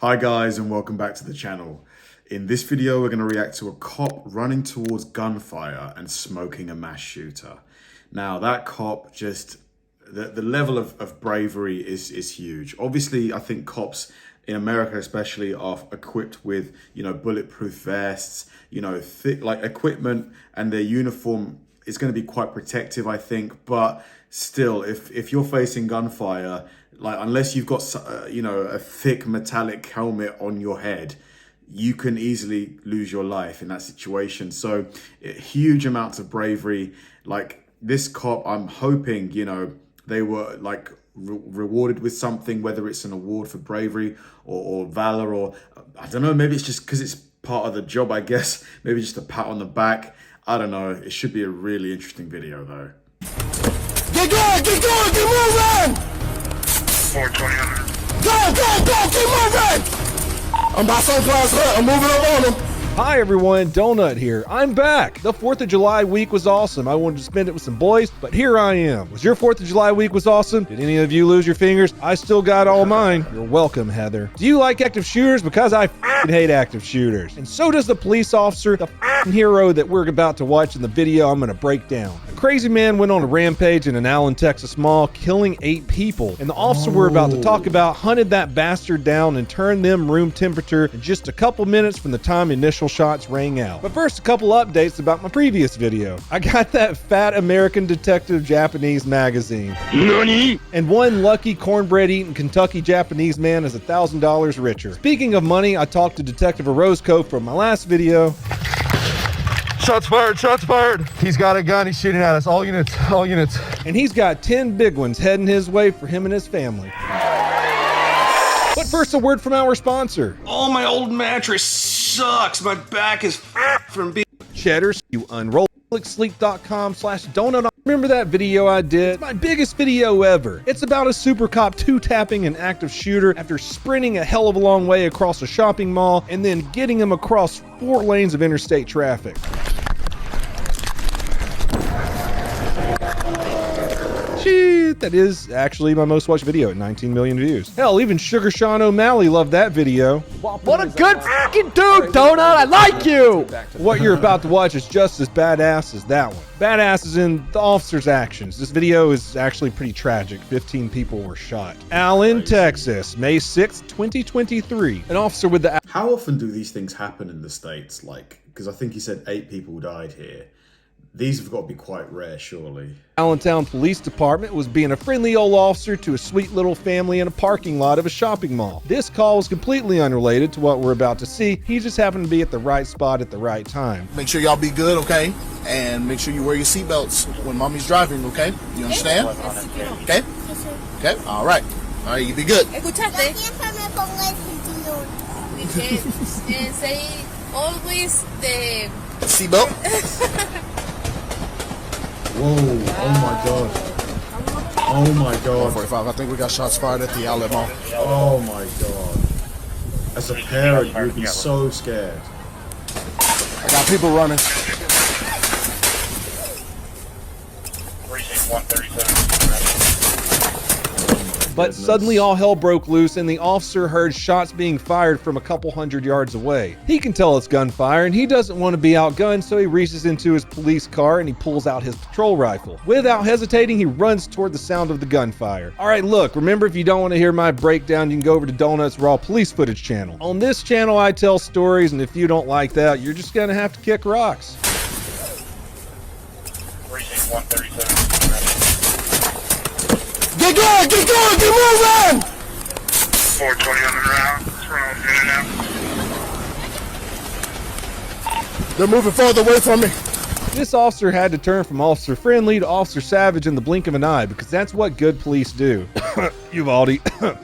Hi guys, and welcome back to the channel. In this video, we're going to react to a cop running towards gunfire and smoking a mass shooter. Now that cop just, the level of bravery is huge. Obviously, I think cops in America especially are equipped with, bulletproof vests, thick like equipment, and their uniform is going to be quite protective, I think. But still, if you're facing gunfire, like unless you've got a thick metallic helmet on your head, you can easily lose your life in that situation. So huge amounts of bravery. Like this cop, I'm hoping they were like rewarded with something, whether it's an award for bravery or valor, or I don't know, maybe it's just because it's part of the job, I guess. Maybe just a pat on the back. I don't know. It should be a really interesting video though. Get going, keep moving! 420 on there. Go, keep moving! I'm by Sunrise Hut, I'm moving up on them. Hi everyone, Donut here. I'm back. The 4th of July week was awesome. I wanted to spend it with some boys, but here I am. Was your 4th of July week was awesome? Did any of you lose your fingers? I still got all mine. You're welcome, Heather. Do you like active shooters? Because I hate active shooters. And so does the police officer, the hero that we're about to watch in the video I'm gonna break down. A crazy man went on a rampage in an Allen, Texas mall, killing 8 people. And the officer we're about to talk about hunted that bastard down and turned them room temperature in just a couple minutes from the time initial shots rang out. But first, a couple updates about my previous video. I got that fat American Detective Japanese magazine. NANI? And one lucky cornbread-eating Kentucky Japanese man is $1,000 richer. Speaking of money, I talked to Detective Orozco from my last video. Shots fired, shots fired. He's got a gun, he's shooting at us. All units, all units. And he's got 10 big ones heading his way for him and his family. But first, a word from our sponsor. Oh, my old mattress sucks. My back is from being Cheddars. You unroll sleep.com/donut. Remember that video I did? It's my biggest video ever. It's about a super cop two-tapping an active shooter after sprinting a hell of a long way across a shopping mall and then getting him across 4 lanes of interstate traffic. Shit, that is actually my most watched video at 19 million views. Hell, even Sugar Sean O'Malley loved that video. What a good f***ing dude, Donut! I like you! What you're about to watch is just as badass as that one. Badass is in the officer's actions. This video is actually pretty tragic. 15 people were shot. Allen, Texas, May 6th, 2023. An officer with the... How often do these things happen in the States? Like, because I think he said 8 people died here. These have got to be quite rare, surely. Allentown Police Department was being a friendly old officer to a sweet little family in a parking lot of a shopping mall. This call was completely unrelated to what we're about to see. He just happened to be at the right spot at the right time. Make sure y'all be good, okay? And make sure you wear your seatbelts when mommy's driving, okay? You understand? Okay? Okay? All right, you be good. Escuchaste. Say always the Seatbelt. Whoa, oh my god. Oh my god. 45, I think we got shots fired at the outlet mall. Oh my god. As a parent, you would be so scared. I got people running. Precinct 137. But suddenly all hell broke loose and the officer heard shots being fired from a couple hundred yards away. He can tell it's gunfire and he doesn't want to be outgunned, so he reaches into his police car and he pulls out his patrol rifle. Without hesitating, he runs toward the sound of the gunfire. Alright, look, remember, if you don't want to hear my breakdown, you can go over to Donut's Raw Police Footage channel. On this channel, I tell stories, and if you don't like that, you're just gonna have to kick rocks. Precinct 137. Get going, keep moving! 420 on the ground. In and out. They're moving farther away from me. This officer had to turn from officer friendly to officer savage in the blink of an eye, because that's what good police do. Uvalde.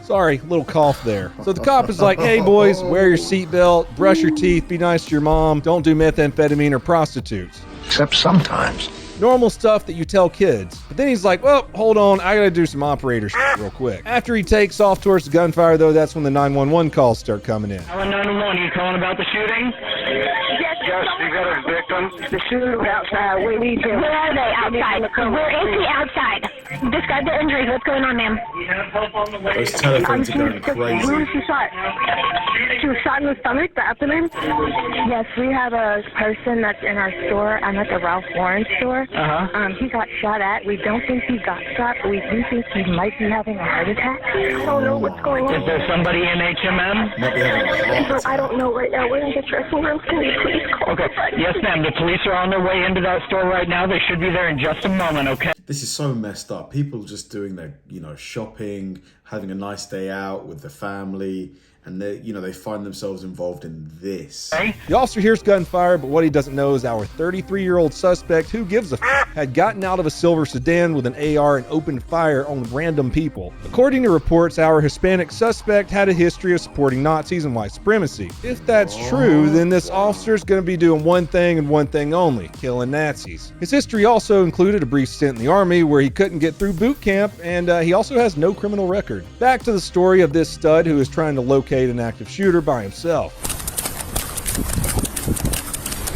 Sorry, little cough there. So the cop is like, hey boys, wear your seatbelt, brush your teeth, be nice to your mom, don't do methamphetamine or prostitutes. Except sometimes. Normal stuff that you tell kids. But then he's like, well, hold on, I gotta do some operator shit real quick. After he takes off towards the gunfire though, that's when the 911 calls start coming in. Allen 911, you calling about the shooting? Yes, you got a victim. The shooter outside. We need him. Where are they? Outside. Where is he outside? Describe the injuries. What's going on, ma'am? Those telephones are going crazy. Who was she shot? She was shot in the stomach, the abdomen? Yes, we have a person that's in our store. I'm at the Ralph Lauren store. He got shot at. We don't think he got shot, but we do think he might be having a heart attack. I don't know what's going on. Is there somebody in HMM? Might be having a heart attack. I don't know right now. We're in the dressing room. Can you please call? Okay. Yes, ma'am. The police are on their way into that store right now. They should be there in just a moment, okay? This is so messed up. People just doing their, shopping, having a nice day out with the family, and they find themselves involved in this. The officer hears gunfire, but what he doesn't know is our 33-year-old suspect, who gives a had gotten out of a silver sedan with an AR and opened fire on random people. According to reports, our Hispanic suspect had a history of supporting Nazis and white supremacy. If that's true, then this officer's going to be doing one thing and one thing only: killing Nazis. His history also included a brief stint in the Army where he couldn't get through boot camp, and he also has no criminal record. Back to the story of this stud who is trying to locate an active shooter by himself.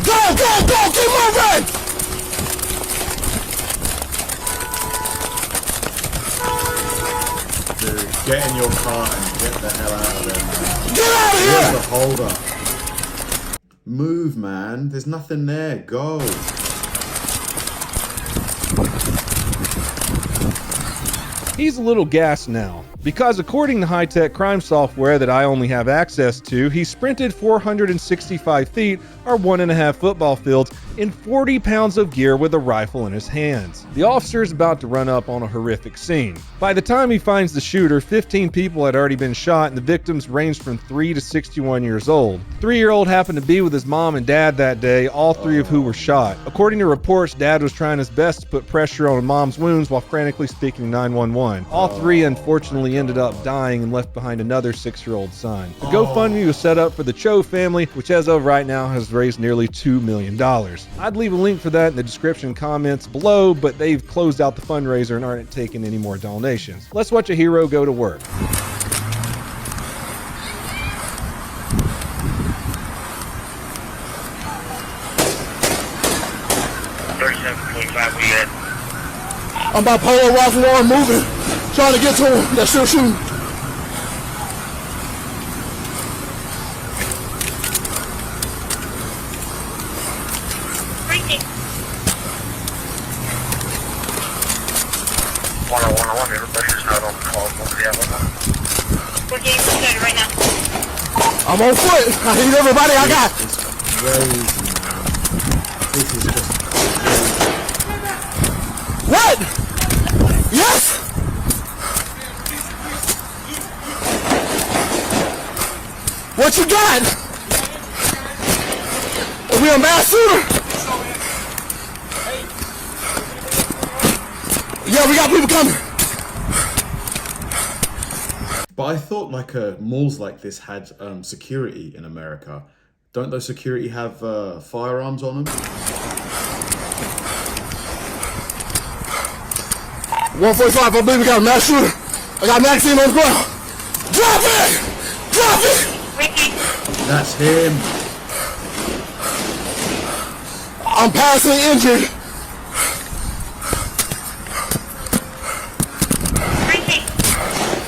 Go, go, go! Keep moving! Dude, get in your car and get the hell out of there, man. Get out of here! Here's the holder. Move, man. There's nothing there. Go. He's a little gassed now, because according to high-tech crime software that I only have access to, he sprinted 465 feet, or 1.5 football fields, in 40 pounds of gear with a rifle in his hands. The officer is about to run up on a horrific scene. By the time he finds the shooter, 15 people had already been shot, and the victims ranged from 3 to 61 years old. The 3-year-old happened to be with his mom and dad that day, all 3 of who were shot. According to reports, dad was trying his best to put pressure on mom's wounds while frantically speaking 911. All 3 unfortunately ended up dying and left behind another 6-year-old son. The GoFundMe was set up for the Cho family, which as of right now has raised nearly $2 million. I'd leave a link for that in the description comments below, but they've closed out the fundraiser and aren't taking any more donations. Let's watch a hero go to work. I'm bipolar, Ralph Lauren moving, trying to get to him. They're still shooting. Right now. I'm on foot. I need everybody I got. It's crazy, man. This is just What? Yes! What you got? Are we a mass shooter? Yeah, we got people coming. But I thought malls like this had security in America. Don't those security have firearms on them? 145, I believe we got a mass shooter. I got a magazine on the ground. Drop it! Drop it! That's him. I'm passing injured.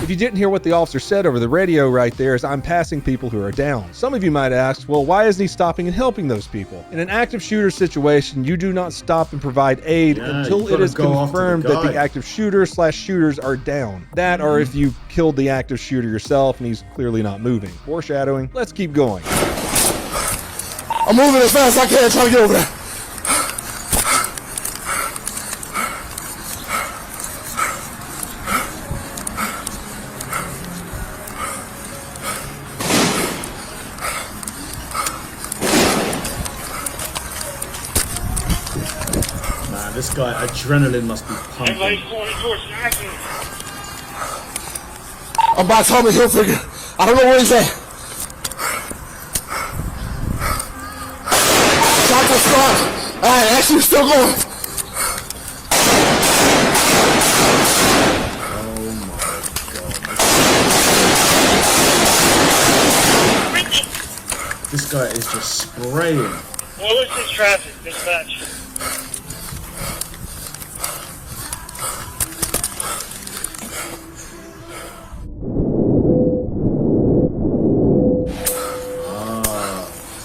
If you didn't hear what the officer said over the radio right there, is I'm passing people who are down. Some of you might ask, well, why isn't he stopping and helping those people? In an active shooter situation, you do not stop and provide aid until it is confirmed that the active shooter/shooters are down. That or if you killed the active shooter yourself and he's clearly not moving. Foreshadowing. Let's keep going. I'm moving as fast as I can, trying to get over there. This guy, adrenaline must be pumping. I'm by Tommy Hilfiger. I don't know where he's at. Shot the spot. Alright, actually still going. Oh my god. This guy is just spraying. What was this traffic, dispatch?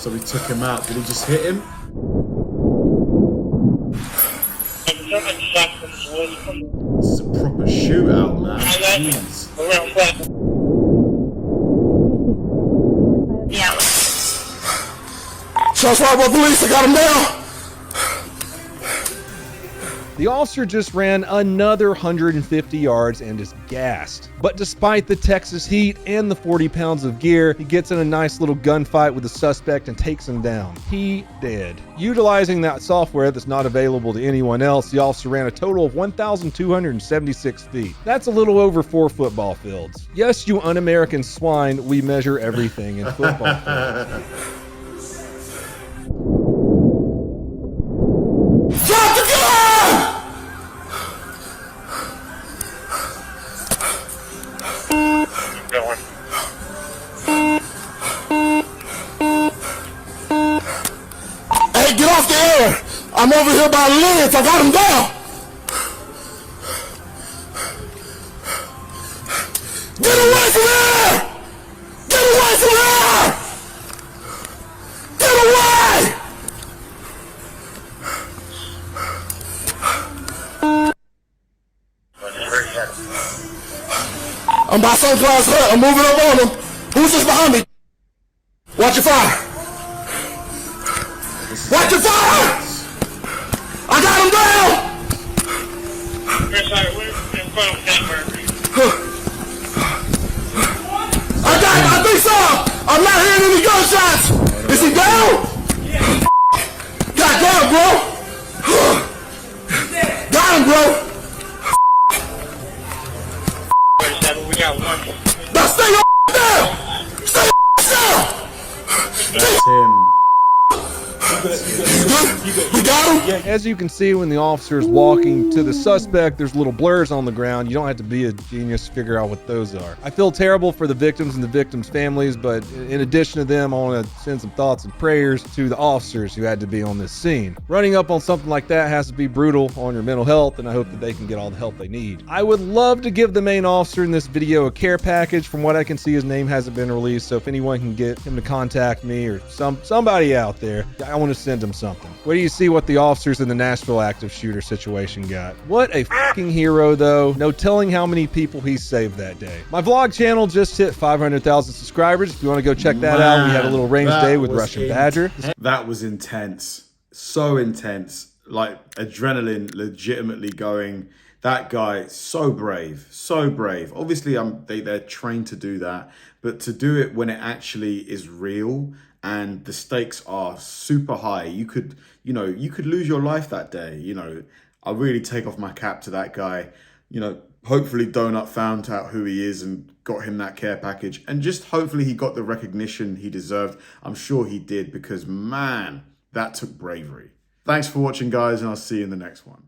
So we took him out. Did he just hit him? This is a proper shootout, man. Jeez. Yeah. Shots fired by police. I got him down. The officer just ran another 150 yards and is gassed. But despite the Texas heat and the 40 pounds of gear, he gets in a nice little gunfight with the suspect and takes him down. He dead. Utilizing that software that's not available to anyone else, the officer ran a total of 1,276 feet. That's a little over 4 football fields. Yes, you un-American swine, we measure everything in football fields. Drop the gun! Hey, get off the air! I'm over here by the lids. I got him down. Get away from here! Get away from here! Get away! I'm by Sunglass Hut. I'm moving up on him. Who's this behind me? Watch your fire. Watch your fire! I got him down! I think so! I'm not hearing any gunshots! Is he down? God damn, bro! Got him, bro! Now stay your down! Stay your down! That's him. You got him? As you can see, when the officer is walking to the suspect, there's little blurs on the ground. You don't have to be a genius to figure out what those are. I feel terrible for the victims and the victims' families, but in addition to them, I want to send some thoughts and prayers to the officers who had to be on this scene. Running up on something like that has to be brutal on your mental health, and I hope that they can get all the help they need. I would love to give the main officer in this video a care package. From what I can see, his name hasn't been released, so if anyone can get him to contact me or somebody out there, I want to send him something. What do you see what the officers in the Nashville active shooter situation got? What a fucking hero, though. No telling how many people he saved that day. My vlog channel just hit 500,000 subscribers. If you want to go check that out, we had a little range day with Russian Badger. That was intense. So intense. Like adrenaline legitimately going. That guy, so brave, so brave. Obviously, they're trained to do that, but to do it when it actually is real and the stakes are super high, you could lose your life that day. I really take off my cap to that guy. Hopefully Donut found out who he is and got him that care package, and just hopefully he got the recognition he deserved. I'm sure he did, because man, that took bravery. Thanks for watching, guys, and I'll see you in the next one.